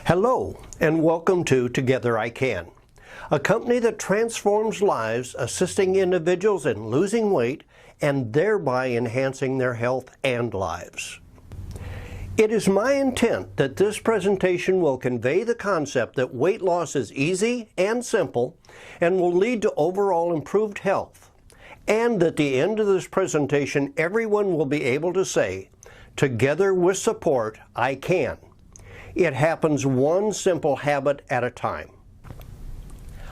Hello, and welcome to Together I Can, a company that transforms lives, assisting individuals in losing weight and thereby enhancing their health and lives. It is my intent that this presentation will convey the concept that weight loss is easy and simple and will lead to overall improved health, and at the end of this presentation everyone will be able to say, "Together with support, I can." It happens one simple habit at a time.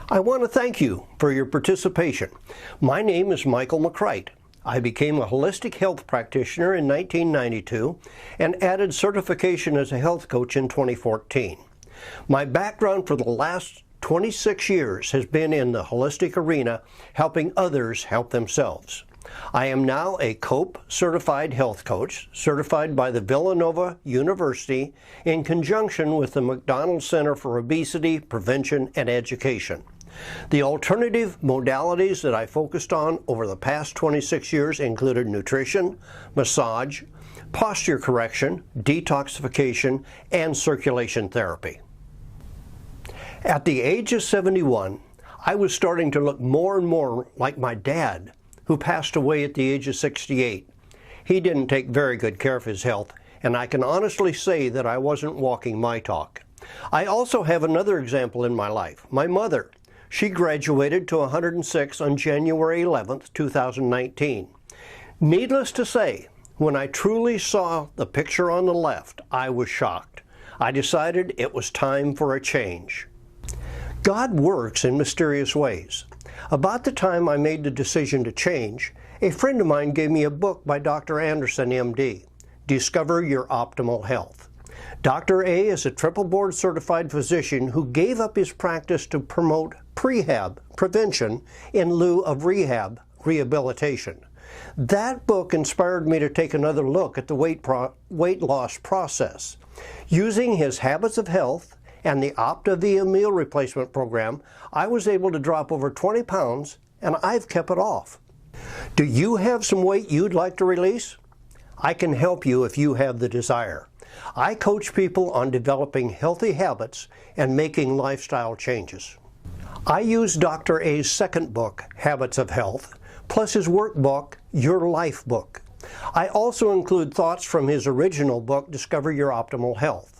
I want to thank you for your participation. My name is Michael McCrite. I became a holistic health practitioner in 1992 and added certification as a health coach in 2014. My background for the last 26 years has been in the holistic arena, helping others help themselves. I am now a COPE certified health coach, certified by the Villanova University in conjunction with the McDonald Center for Obesity Prevention and Education. The alternative modalities that I focused on over the past 26 years included nutrition, massage, posture correction, detoxification, and circulation therapy. At the age of 71, I was starting to look more and more like my dad, who passed away at the age of 68. He didn't take very good care of his health, and I can honestly say that I wasn't walking my talk. I also have another example in my life, my mother. She graduated to 106 on January 11th, 2019. Needless to say, when I truly saw the picture on the left, I was shocked. I decided it was time for a change. God works in mysterious ways. About the time I made the decision to change, a friend of mine gave me a book by Dr. Anderson, MD, Discover Your Optimal Health. Dr. A is a triple board certified physician who gave up his practice to promote prehab, prevention, in lieu of rehabilitation. That book inspired me to take another look at the weight loss process. Using his Habits of Health and the OptaVia meal replacement program, I was able to drop over 20 pounds, and I've kept it off. Do you have some weight you'd like to release? I can help you if you have the desire. I coach people on developing healthy habits and making lifestyle changes. I use Dr. A's second book, Habits of Health, plus his workbook, Your Life Book. I also include thoughts from his original book, Discover Your Optimal Health.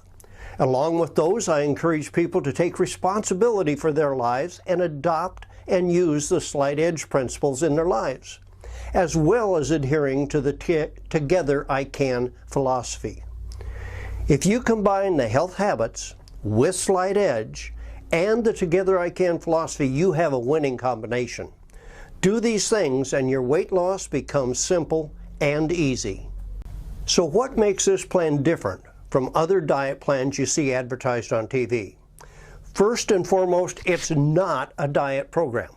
Along with those, I encourage people to take responsibility for their lives and adopt and use the slight edge principles in their lives, as well as adhering to the Together I Can philosophy. If you combine the health habits with slight edge and the Together I Can philosophy, you have a winning combination. Do these things and your weight loss becomes simple and easy. So what makes this plan different from other diet plans you see advertised on TV? First and foremost, it's not a diet program.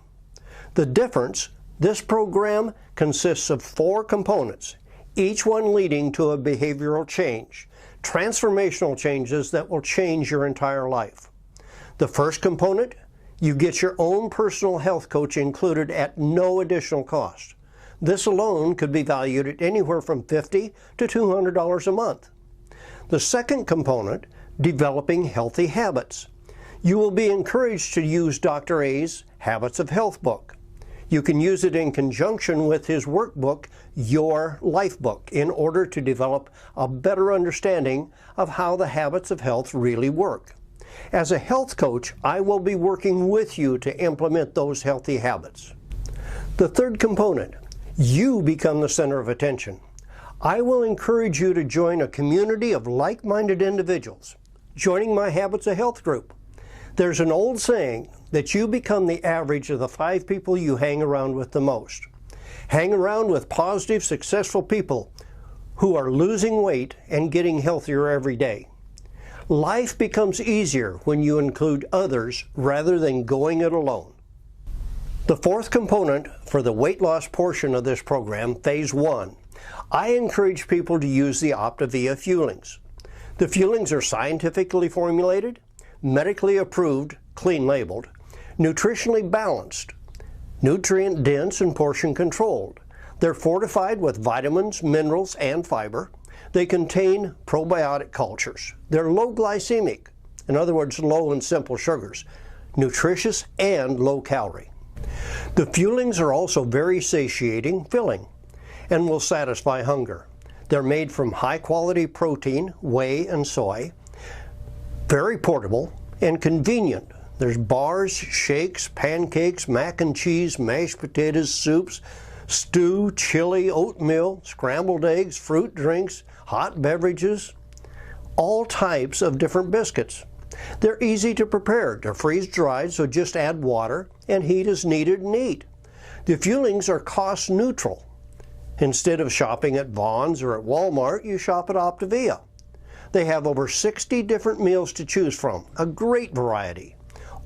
The difference, this program consists of 4 components, each one leading to a behavioral change, transformational changes that will change your entire life. The first component, you get your own personal health coach included at no additional cost. This alone could be valued at anywhere from $50 to $200 a month. The second component, developing healthy habits. You will be encouraged to use Dr. A's Habits of Health book. You can use it in conjunction with his workbook, Your Life Book, in order to develop a better understanding of how the habits of health really work. As a health coach, I will be working with you to implement those healthy habits. The third component, you become the center of attention. I will encourage you to join a community of like-minded individuals, joining my Habits of Health group. There's an old saying that you become the average of the 5 people you hang around with the most. Hang around with positive, successful people who are losing weight and getting healthier every day. Life becomes easier when you include others rather than going it alone. The fourth component for the weight loss portion of this program, Phase 1, I encourage people to use the OptaVia Fuelings. The Fuelings are scientifically formulated, medically approved, clean labeled, nutritionally balanced, nutrient dense and portion controlled. They're fortified with vitamins, minerals, and fiber. They contain probiotic cultures. They're low glycemic, In other words, low in simple sugars, nutritious and low calorie. The Fuelings are also very satiating, filling, and will satisfy hunger. They're made from high-quality protein, whey, and soy, very portable and convenient. There's bars, shakes, pancakes, mac and cheese, mashed potatoes, soups, stew, chili, oatmeal, scrambled eggs, fruit drinks, hot beverages, all types of different biscuits. They're easy to prepare. They're freeze-dried, so just add water and heat as needed and eat. The Fuelings are cost neutral. Instead of shopping at Vons or at Walmart, you shop at Optavia. They have over 60 different meals to choose from, a great variety.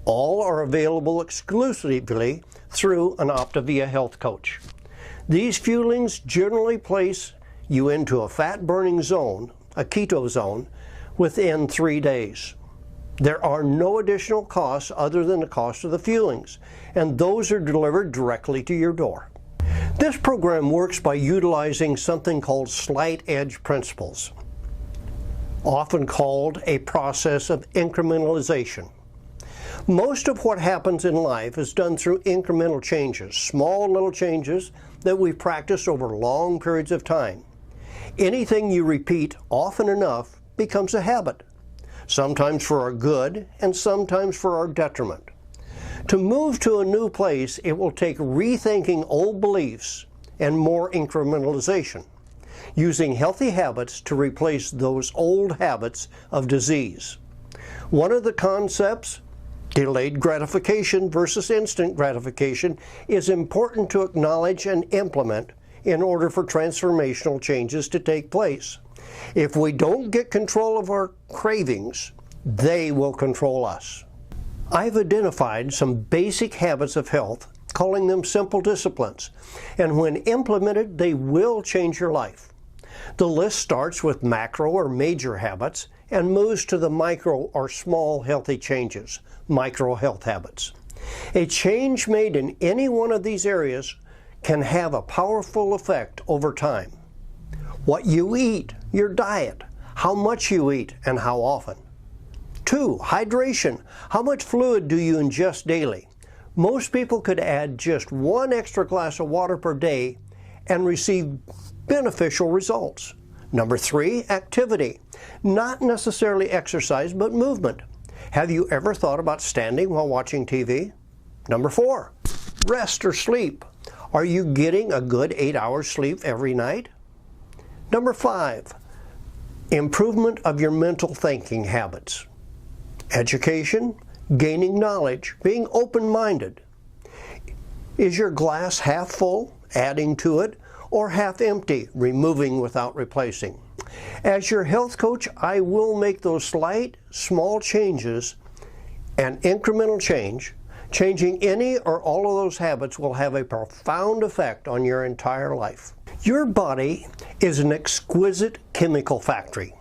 All are available exclusively through an Optavia health coach. These Fuelings generally place you into a fat-burning zone, a keto zone, within 3 days. There are no additional costs other than the cost of the Fuelings, and those are delivered directly to your door. This program works by utilizing something called slight edge principles, often called a process of incrementalization. Most of what happens in life is done through incremental changes, small little changes that we practice over long periods of time. Anything you repeat often enough becomes a habit, sometimes for our good and sometimes for our detriment. To move to a new place, it will take rethinking old beliefs and more incrementalization, using healthy habits to replace those old habits of disease. One of the concepts, delayed gratification versus instant gratification, is important to acknowledge and implement in order for transformational changes to take place. If we don't get control of our cravings, they will control us. I've identified some basic habits of health, calling them simple disciplines, and when implemented, they will change your life. The list starts with macro or major habits and moves to the micro or small healthy changes, micro health habits. A change made in any one of these areas can have a powerful effect over time. What you eat, your diet, how much you eat, and how often. 2, hydration. How much fluid do you ingest daily? Most people could add just 1 extra glass of water per day and receive beneficial results. Number 3, activity. Not necessarily exercise, but movement. Have you ever thought about standing while watching TV? Number 4, rest or sleep. Are you getting a good 8 hours sleep every night? Number 5, improvement of your mental thinking habits. Education, gaining knowledge, being open-minded. Is your glass half full, adding to it, or half empty, removing without replacing? As your health coach, I will make those slight, small changes, and incremental change. Changing any or all of those habits will have a profound effect on your entire life. Your body is an exquisite chemical factory,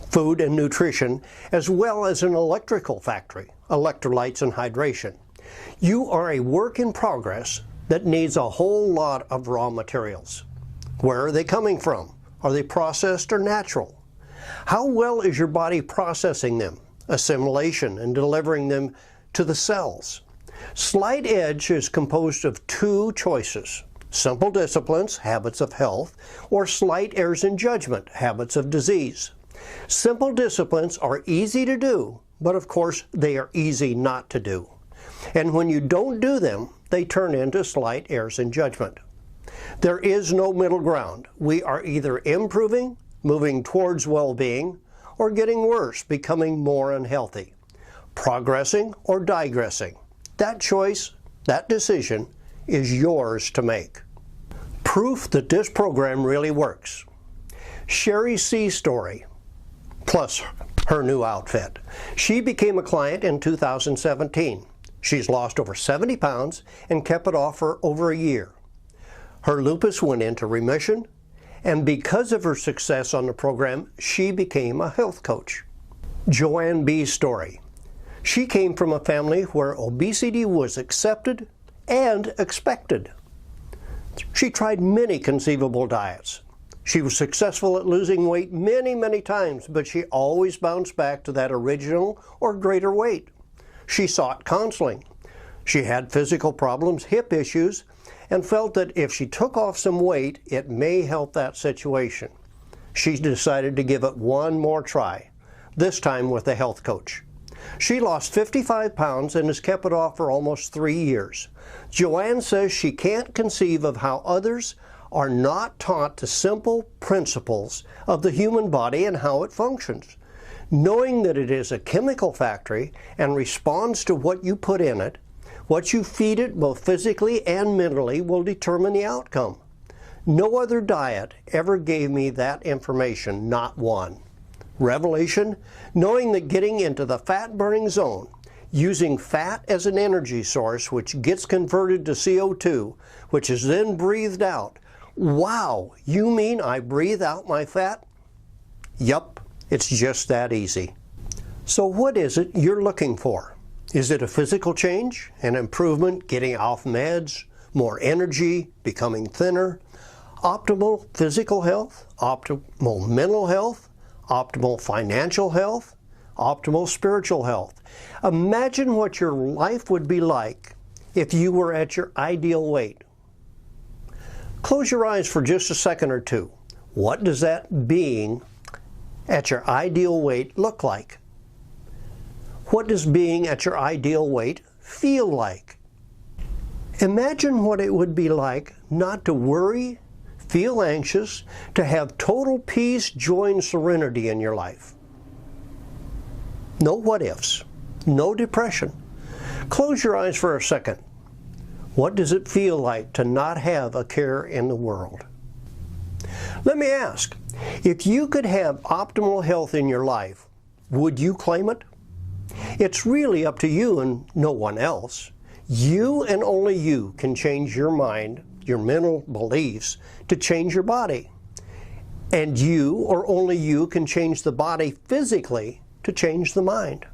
food and nutrition, as well as an electrical factory, electrolytes and hydration. You are a work in progress that needs a whole lot of raw materials. Where are they coming from? Are they processed or natural? How well is your body processing them, assimilation, and delivering them to the cells? Slight Edge is composed of 2 choices: simple disciplines, habits of health, or slight errors in judgment, habits of disease. Simple disciplines are easy to do, but of course they are easy not to do. And when you don't do them, they turn into slight errors in judgment. There is no middle ground. We are either improving, moving towards well-being, or getting worse, becoming more unhealthy. Progressing or digressing. That choice, that decision, is yours to make. Proof that this program really works. Sherry C.'s story, plus her new outfit. She became a client in 2017. She's lost over 70 pounds and kept it off for over a year. Her lupus went into remission, and because of her success on the program, she became a health coach. Joanne B.'s story. She came from a family where obesity was accepted and expected. She tried many conceivable diets, She was successful at losing weight many times, but she always bounced back to that original or greater weight. She sought counseling. She had physical problems, hip issues, and felt that if she took off some weight, it may help that situation. She decided to give it one more try, this time with a health coach. She lost 55 pounds and has kept it off for almost 3 years. Joanne says she can't conceive of how others are not taught the simple principles of the human body and how it functions. Knowing that it is a chemical factory and responds to what you put in it, what you feed it both physically and mentally will determine the outcome. No other diet ever gave me that information, not one. Revelation, knowing that getting into the fat-burning zone, using fat as an energy source which gets converted to CO2, which is then breathed out. Wow, you mean I breathe out my fat? Yup, it's just that easy. So what is it you're looking for? Is it a physical change, an improvement, getting off meds, more energy, becoming thinner, optimal physical health, optimal mental health, optimal financial health, optimal spiritual health? Imagine what your life would be like if you were at your ideal weight. Close your eyes for just a second or two. What does that being at your ideal weight look like? What does being at your ideal weight feel like? Imagine what it would be like not to worry, feel anxious, to have total peace, joy, and serenity in your life. No what ifs, no depression. Close your eyes for a second. What does it feel like to not have a care in the world? Let me ask, if you could have optimal health in your life, would you claim it? It's really up to you and no one else. You and only you can change your mind, your mental beliefs, to change your body. And you or only you can change the body physically to change the mind.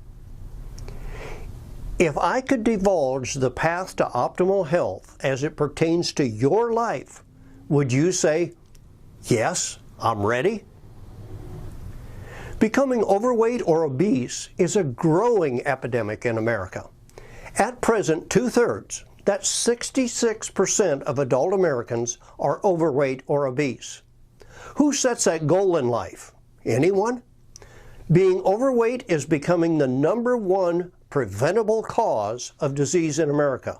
If I could divulge the path to optimal health as it pertains to your life, would you say, yes, I'm ready? Becoming overweight or obese is a growing epidemic in America. At present, 2/3, that's 66% of adult Americans are overweight or obese. Who sets that goal in life? Anyone? Being overweight is becoming the #1 preventable cause of disease in America.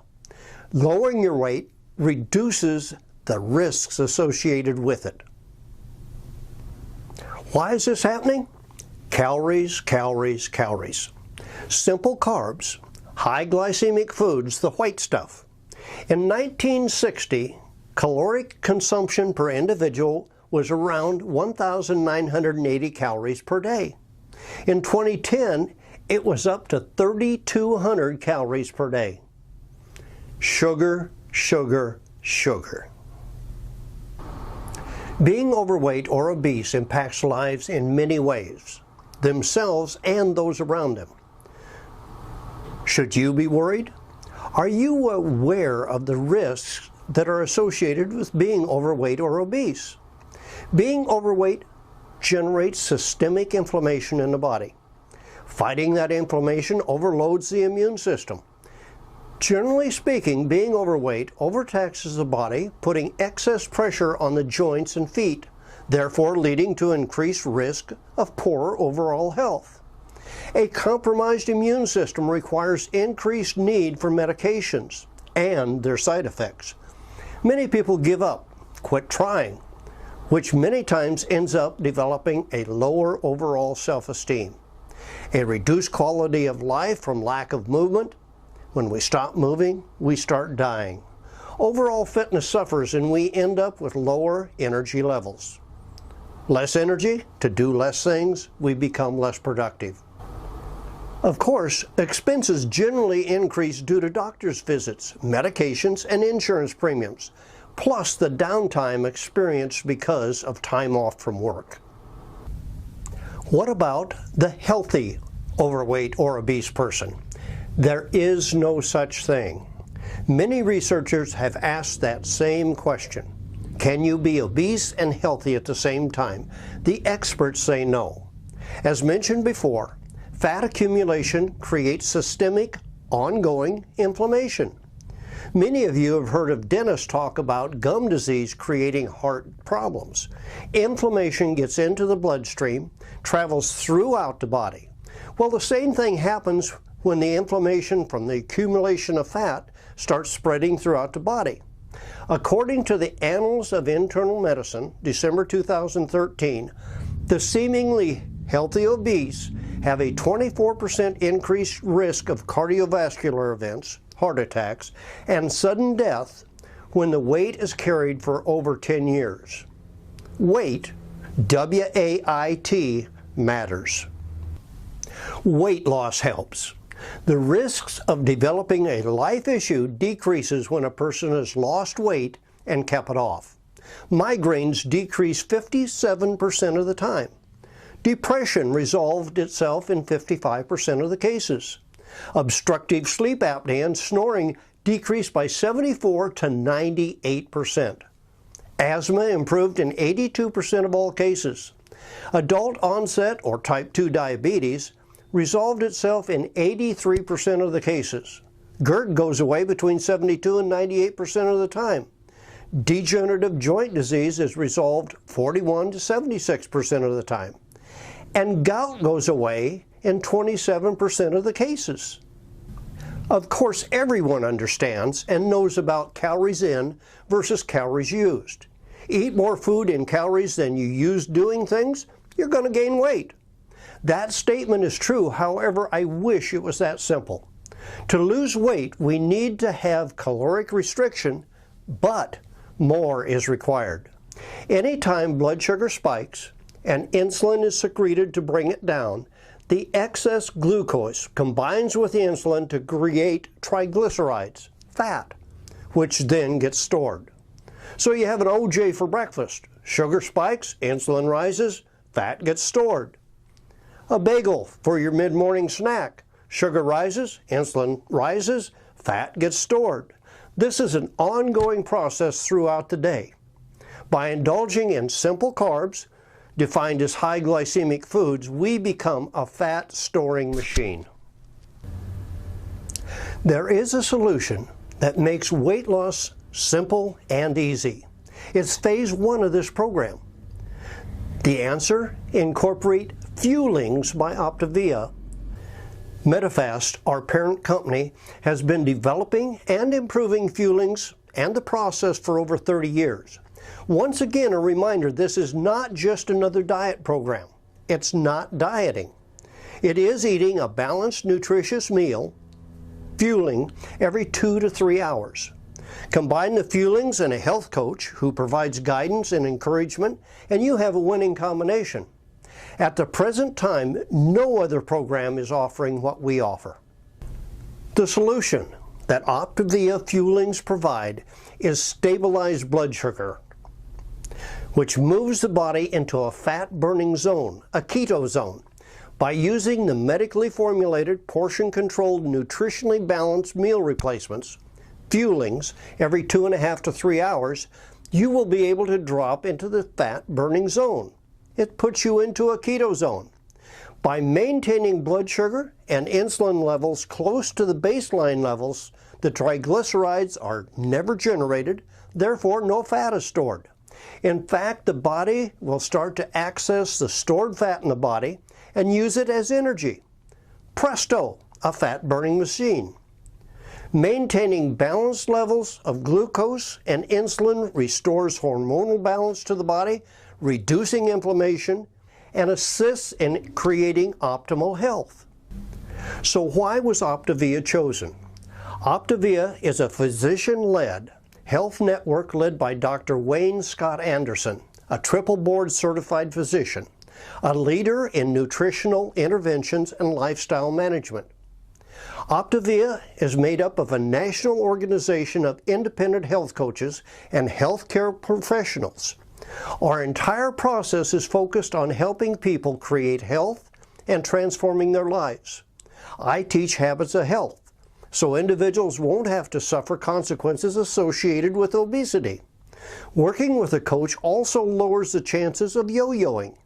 Lowering your weight reduces the risks associated with it. Why is this happening? Calories, calories, calories. Simple carbs, high glycemic foods, the white stuff. In 1960, caloric consumption per individual was around 1,980 calories per day. In 2010, it was up to 3,200 calories per day. Sugar, sugar, sugar. Being overweight or obese impacts lives in many ways, themselves and those around them. Should you be worried? Are you aware of the risks that are associated with being overweight or obese? Being overweight generates systemic inflammation in the body. Fighting that inflammation overloads the immune system. Generally speaking, being overweight overtaxes the body, putting excess pressure on the joints and feet, therefore leading to increased risk of poor overall health. A compromised immune system requires increased need for medications and their side effects. Many people give up, quit trying, which many times ends up developing a lower overall self-esteem. A reduced quality of life from lack of movement. When we stop moving, we start dying. Overall fitness suffers and we end up with lower energy levels. Less energy to do less things, we become less productive. Of course, expenses generally increase due to doctor's visits, medications, and insurance premiums, plus the downtime experienced because of time off from work. What about the healthy overweight or obese person? There is no such thing. Many researchers have asked that same question. Can you be obese and healthy at the same time? The experts say no. As mentioned before, fat accumulation creates systemic, ongoing inflammation. Many of you have heard of dentists talk about gum disease creating heart problems. Inflammation gets into the bloodstream, travels throughout the body. Well, the same thing happens when the inflammation from the accumulation of fat starts spreading throughout the body. According to the Annals of Internal Medicine, December 2013, the seemingly healthy obese have a 24% increased risk of cardiovascular events, heart attacks, and sudden death when the weight is carried for over 10 years. Weight, W-A-I-T, matters. Weight loss helps. The risks of developing a life issue decreases when a person has lost weight and kept it off. Migraines decrease 57% of the time. Depression resolved itself in 55% of the cases. Obstructive sleep apnea and snoring decreased by 74 to 98%. Asthma improved in 82% of all cases. Adult onset or type 2 diabetes resolved itself in 83% of the cases. GERD goes away between 72 and 98% of the time. Degenerative joint disease is resolved 41 to 76% of the time. And gout goes away in 27% of the cases. Of course, everyone understands and knows about calories in versus calories used. Eat more food in calories than you use doing things, you're going to gain weight. That statement is true, however, I wish it was that simple. To lose weight, we need to have caloric restriction, but more is required. Anytime blood sugar spikes and insulin is secreted to bring it down, the excess glucose combines with the insulin to create triglycerides, fat, which then gets stored. So you have an OJ for breakfast. Sugar spikes, insulin rises, fat gets stored. A bagel for your mid-morning snack. Sugar rises, insulin rises, fat gets stored. This is an ongoing process throughout the day. By indulging in simple carbs, defined as high glycemic foods, we become a fat storing machine. There is a solution that makes weight loss simple and easy. It's phase 1 of this program. The answer? Incorporate Fuelings by Optavia. Medifast, our parent company, has been developing and improving Fuelings and the process for over 30 years. Once again, a reminder, this is not just another diet program. It's not dieting. It is eating a balanced, nutritious meal, fueling, every 2 to 3 hours. Combine the Fuelings and a health coach who provides guidance and encouragement, and you have a winning combination. At the present time, no other program is offering what we offer. The solution that Optavia Fuelings provide is stabilized blood sugar, which moves the body into a fat-burning zone, a keto zone. By using the medically formulated, portion-controlled, nutritionally balanced meal replacements, Fuelings, every 2.5 to 3 hours, you will be able to drop into the fat-burning zone. It puts you into a keto zone. By maintaining blood sugar and insulin levels close to the baseline levels, the triglycerides are never generated, therefore no fat is stored. In fact, the body will start to access the stored fat in the body and use it as energy. Presto, a fat-burning machine. Maintaining balanced levels of glucose and insulin restores hormonal balance to the body, reducing inflammation, and assists in creating optimal health. So why was Optavia chosen? Optavia is a physician-led health network led by Dr. Wayne Scott Anderson, a triple board certified physician, a leader in nutritional interventions and lifestyle management. Optavia is made up of a national organization of independent health coaches and healthcare professionals. Our entire process is focused on helping people create health and transforming their lives. I teach habits of health, so individuals won't have to suffer consequences associated with obesity. Working with a coach also lowers the chances of yo-yoing.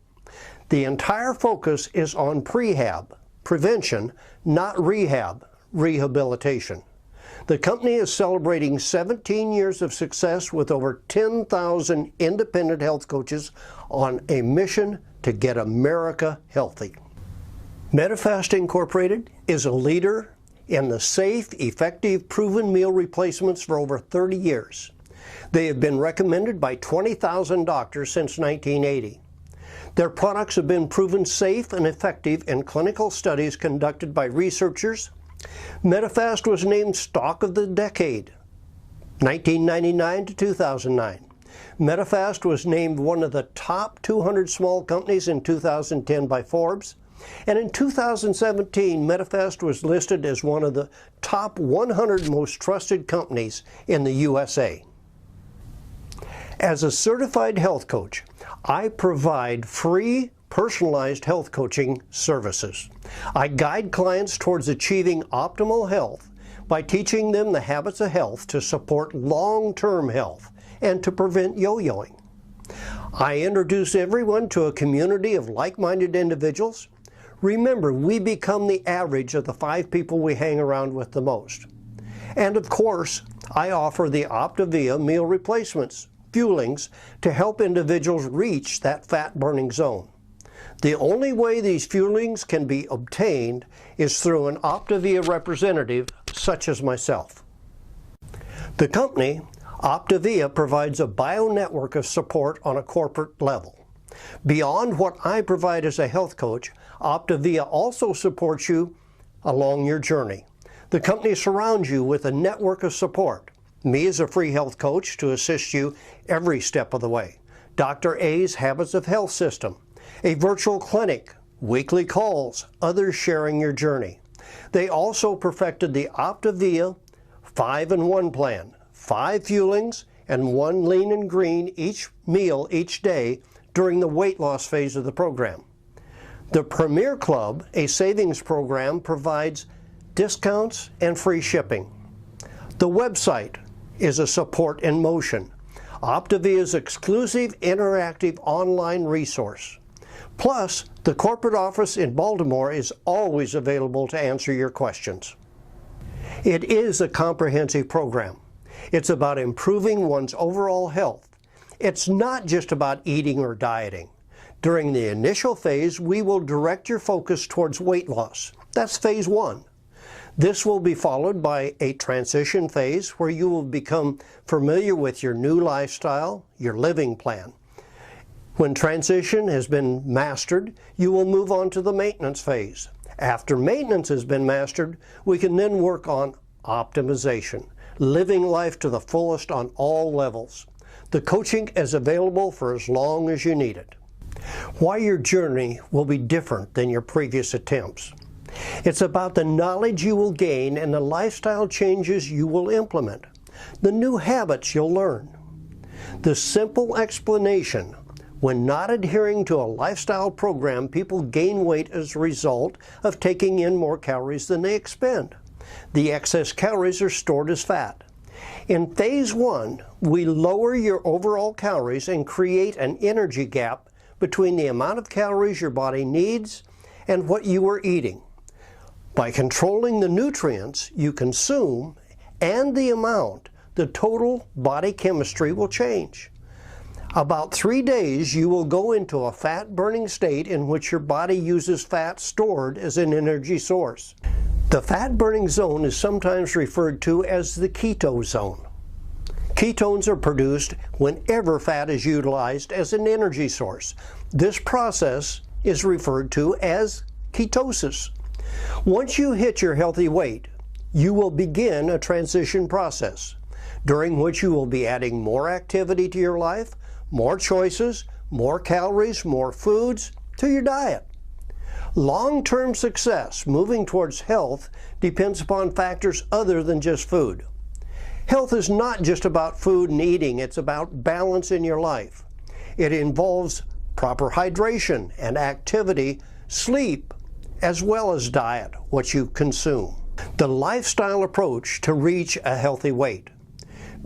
The entire focus is on prehab, prevention, not rehab, rehabilitation. The company is celebrating 17 years of success with over 10,000 independent health coaches on a mission to get America healthy. Medifast Incorporated is a leader in the safe, effective, proven meal replacements for over 30 years. They have been recommended by 20,000 doctors since 1980. Their products have been proven safe and effective in clinical studies conducted by researchers. Medifast was named Stock of the Decade, 1999 to 2009. Medifast was named one of the top 200 small companies in 2010 by Forbes. And in 2017, Medifast was listed as one of the top 100 most trusted companies in the USA. As a certified health coach, I provide free personalized health coaching services. I guide clients towards achieving optimal health by teaching them the habits of health to support long-term health and to prevent yo-yoing. I introduce everyone to a community of like-minded individuals. Remember, we become the average of the 5 people we hang around with the most. And of course, I offer the OPTAVIA meal replacements, fuelings, to help individuals reach that fat-burning zone. The only way these fuelings can be obtained is through an OPTAVIA representative such as myself. The company, OPTAVIA, provides a bio-network of support on a corporate level. Beyond what I provide as a health coach, OPTAVIA also supports you along your journey. The company surrounds you with a network of support. Me as a free health coach to assist you every step of the way. Dr. A's Habits of Health system, a virtual clinic, weekly calls, others sharing your journey. They also perfected the OPTAVIA 5-in-1 plan, 5 fuelings and 1 lean and green each meal each day during the weight loss phase of the program. The Premier Club, a savings program, provides discounts and free shipping. The website is a support in motion, OPTAVIA's exclusive interactive online resource. Plus, the corporate office in Baltimore is always available to answer your questions. It is a comprehensive program. It's about improving one's overall health. It's not just about eating or dieting. During the initial phase, we will direct your focus towards weight loss. That's phase 1. This will be followed by a transition phase where you will become familiar with your new lifestyle, your living plan. When transition has been mastered, you will move on to the maintenance phase. After maintenance has been mastered, we can then work on optimization, living life to the fullest on all levels. The coaching is available for as long as you need it. Why your journey will be different than your previous attempts. It's about the knowledge you will gain and the lifestyle changes you will implement, the new habits you'll learn. The simple explanation: when not adhering to a lifestyle program, people gain weight as a result of taking in more calories than they expend. The excess calories are stored as fat. In phase 1, we lower your overall calories and create an energy gap between the amount of calories your body needs and what you are eating. By controlling the nutrients you consume and the amount, the total body chemistry will change. About 3 days, you will go into a fat-burning state in which your body uses fat stored as an energy source. The fat-burning zone is sometimes referred to as the keto zone. Ketones are produced whenever fat is utilized as an energy source. This process is referred to as ketosis. Once you hit your healthy weight, you will begin a transition process, during which you will be adding more activity to your life, more choices, more calories, more foods to your diet. Long-term success moving towards health depends upon factors other than just food. Health is not just about food and eating, it's about balance in your life. It involves proper hydration and activity, sleep, as well as diet, what you consume. The lifestyle approach to reach a healthy weight.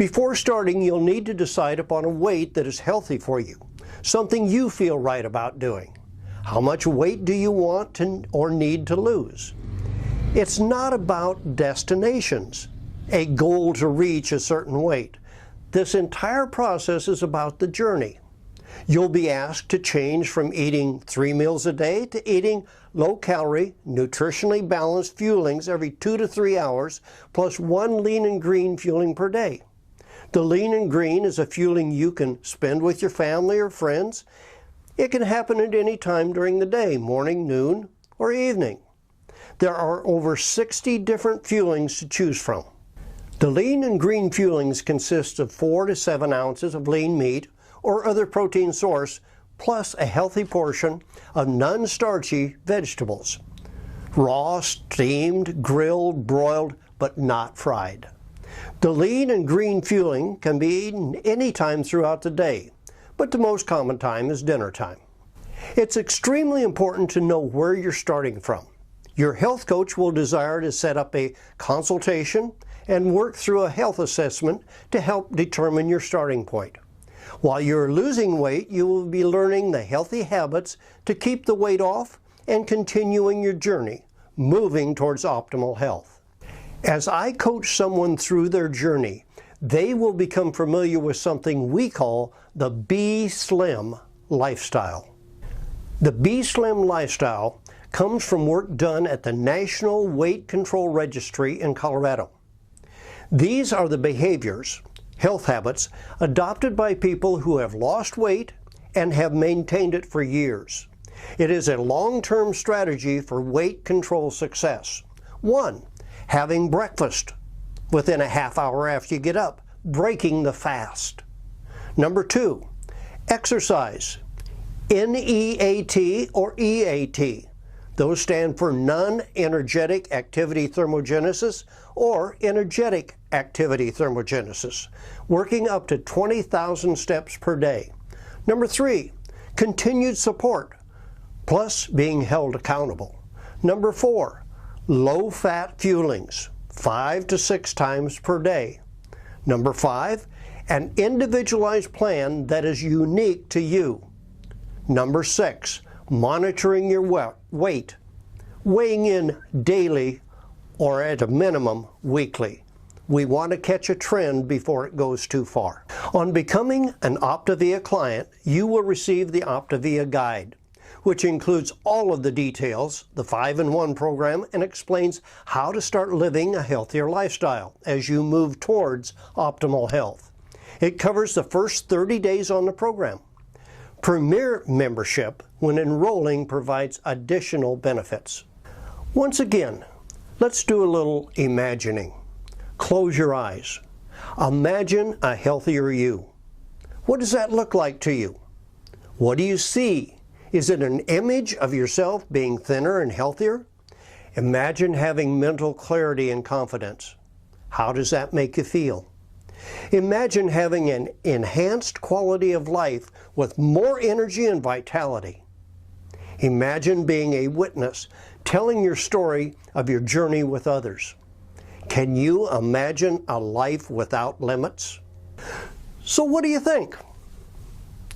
Before starting, you'll need to decide upon a weight that is healthy for you, something you feel right about doing. How much weight do you want to, or need to lose? It's not about destinations, a goal to reach a certain weight. This entire process is about the journey. You'll be asked to change from eating 3 meals a day to eating low-calorie, nutritionally balanced fuelings every 2 to 3 hours, plus 1 lean and green fueling per day. The lean and green is a fueling you can spend with your family or friends. It can happen at any time during the day, morning, noon, or evening. There are over 60 different fuelings to choose from. The lean and green fuelings consist of 4 to 7 ounces of lean meat or other protein source, plus a healthy portion of non-starchy vegetables. Raw, steamed, grilled, broiled, but not fried. The lean and green fueling can be eaten any time throughout the day, but the most common time is dinner time. It's extremely important to know where you're starting from. Your health coach will desire to set up a consultation and work through a health assessment to help determine your starting point. While you're losing weight, you will be learning the healthy habits to keep the weight off and continuing your journey, moving towards optimal health. As I coach someone through their journey, they will become familiar with something we call the Be Slim lifestyle. The Be Slim lifestyle comes from work done at the National Weight Control Registry in Colorado. These are the behaviors, health habits, adopted by people who have lost weight and have maintained it for years. It is a long-term strategy for weight control success. 1. Having breakfast within a half hour after you get up, breaking the fast. Number 2, exercise. NEAT or EAT. Those stand for non-energetic activity thermogenesis or energetic activity thermogenesis, working up to 20,000 steps per day. Number 3, continued support, plus being held accountable. Number 4, low-fat fuelings, 5 to 6 times per day. Number 5, an individualized plan that is unique to you. Number 6, monitoring your weight, weighing in daily or at a minimum weekly. We want to catch a trend before it goes too far. On becoming an Optavia client, you will receive the Optavia Guide, which includes all of the details, the 5-in-1 program, and explains how to start living a healthier lifestyle as you move towards optimal health. It covers the first 30 days on the program. Premier membership, when enrolling, provides additional benefits. Once again, let's do a little imagining. Close your eyes. Imagine a healthier you. What does that look like to you? What do you see? Is it an image of yourself being thinner and healthier? Imagine having mental clarity and confidence. How does that make you feel? Imagine having an enhanced quality of life with more energy and vitality. Imagine being a witness, telling your story of your journey with others. Can you imagine a life without limits? So what do you think?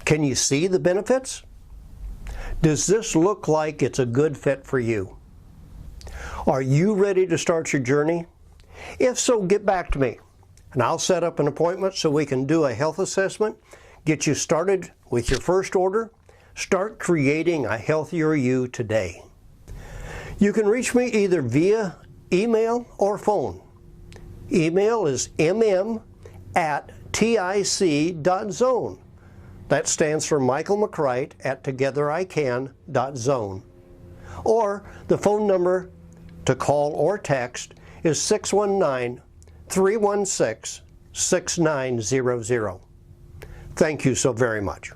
Can you see the benefits? Does this look like it's a good fit for you? Are you ready to start your journey? If so, get back to me, and I'll set up an appointment so we can do a health assessment, get you started with your first order. Start creating a healthier you today. You can reach me either via email or phone. Email is mm@tic.zone. That stands for Michael McCright at togetherican.zone. Or the phone number to call or text is 619-316-6900. Thank you so very much.